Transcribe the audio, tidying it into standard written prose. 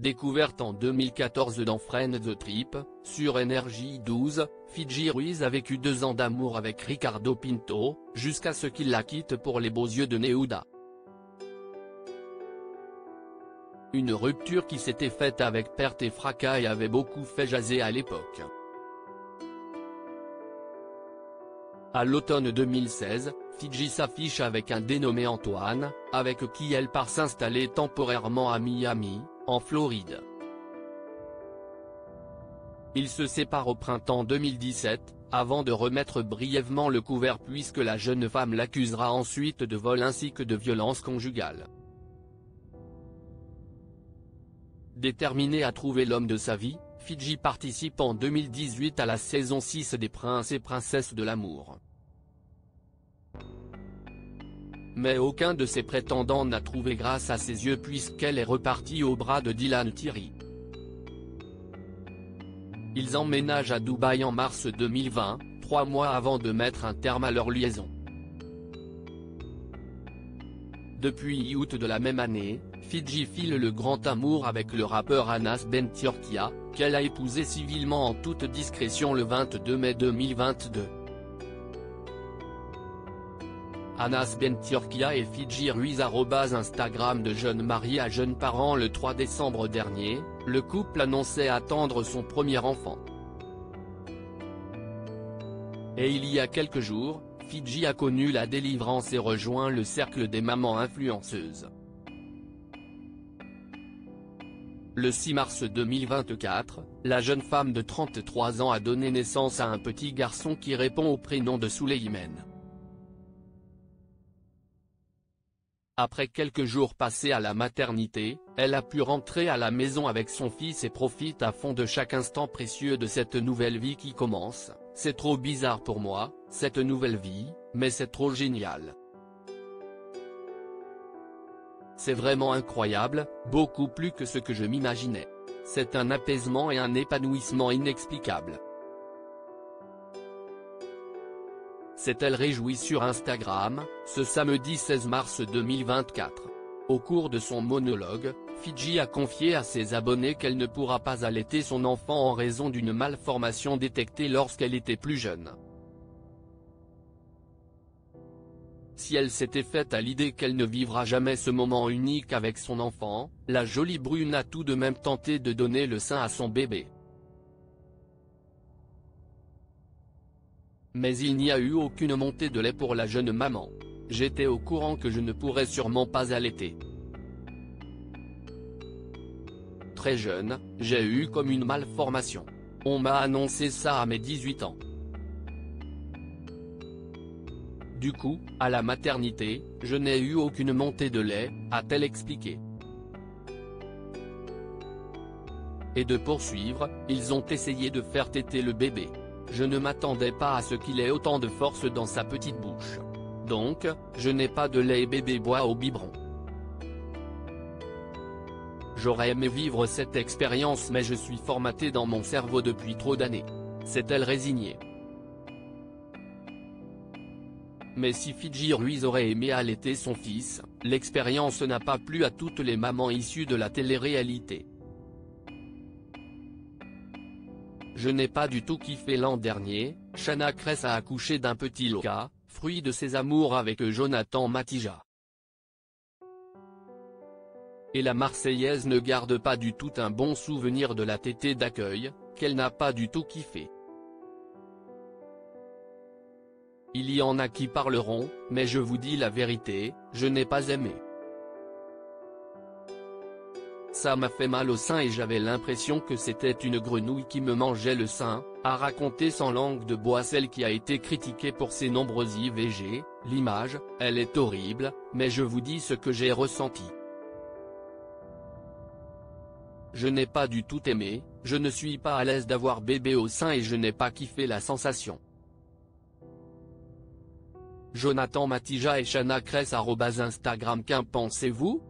Découverte en 2014 dans Friend the Trip, sur Énergie 12, Fidji Ruiz a vécu 2 ans d'amour avec Ricardo Pinto, jusqu'à ce qu'il la quitte pour les beaux yeux de Neuda. Une rupture qui s'était faite avec perte et fracas et avait beaucoup fait jaser à l'époque. À l'automne 2016, Fidji s'affiche avec un dénommé Antoine, avec qui elle part s'installer temporairement à Miami, en Floride. Ils se séparent au printemps 2017, avant de remettre brièvement le couvert puisque la jeune femme l'accusera ensuite de vol ainsi que de violence conjugale. Déterminée à trouver l'homme de sa vie, Fidji participe en 2018 à la saison 6 des Princes et Princesses de l'amour. Mais aucun de ses prétendants n'a trouvé grâce à ses yeux puisqu'elle est repartie au bras de Dylan Thierry. Ils emménagent à Dubaï en mars 2020, 3 mois avant de mettre un terme à leur liaison. Depuis août de la même année, Fidji file le grand amour avec le rappeur Anas Ben Turkia, qu'elle a épousé civilement en toute discrétion le 22 mai 2022. Anas Ben Turkia et Fidji Ruiz @Instagram de jeunes mariés à jeunes parents le 3 décembre dernier, le couple annonçait attendre son premier enfant. Et il y a quelques jours, Fidji a connu la délivrance et rejoint le cercle des mamans influenceuses. Le 6 mars 2024, la jeune femme de 33 ans a donné naissance à un petit garçon qui répond au prénom de Souleymane. Après quelques jours passés à la maternité, elle a pu rentrer à la maison avec son fils et profite à fond de chaque instant précieux de cette nouvelle vie qui commence. C'est trop bizarre pour moi, cette nouvelle vie, mais c'est trop génial. C'est vraiment incroyable, beaucoup plus que ce que je m'imaginais. C'est un apaisement et un épanouissement inexplicables. S'est-elle réjouie sur Instagram, ce samedi 16 mars 2024. Au cours de son monologue, Fidji a confié à ses abonnés qu'elle ne pourra pas allaiter son enfant en raison d'une malformation détectée lorsqu'elle était plus jeune. Si elle s'était faite à l'idée qu'elle ne vivra jamais ce moment unique avec son enfant, la jolie brune a tout de même tenté de donner le sein à son bébé. Mais il n'y a eu aucune montée de lait pour la jeune maman. J'étais au courant que je ne pourrais sûrement pas allaiter. Très jeune, j'ai eu comme une malformation. On m'a annoncé ça à mes 18 ans. Du coup, à la maternité, je n'ai eu aucune montée de lait, a-t-elle expliqué. Et de poursuivre, ils ont essayé de faire téter le bébé. Je ne m'attendais pas à ce qu'il ait autant de force dans sa petite bouche. Donc, je n'ai pas de lait et bébé boit au biberon. J'aurais aimé vivre cette expérience mais je suis formaté dans mon cerveau depuis trop d'années. S'est-elle résignée? Mais si Fidji Ruiz aurait aimé allaiter son fils, l'expérience n'a pas plu à toutes les mamans issues de la télé-réalité. Je n'ai pas du tout kiffé l'an dernier, Shana Kress a accouché d'un petit Loka, fruit de ses amours avec Jonathan Matija. Et la Marseillaise ne garde pas du tout un bon souvenir de la tétée d'accueil, qu'elle n'a pas du tout kiffé. Il y en a qui parleront, mais je vous dis la vérité, je n'ai pas aimé. Ça m'a fait mal au sein et j'avais l'impression que c'était une grenouille qui me mangeait le sein, a raconté sans langue de bois celle qui a été critiquée pour ses nombreux IVG. L'image, elle est horrible, mais je vous dis ce que j'ai ressenti. Je n'ai pas du tout aimé, je ne suis pas à l'aise d'avoir bébé au sein et je n'ai pas kiffé la sensation. Jonathan Matija et Shana Kress @Instagram. Qu'en pensez-vous?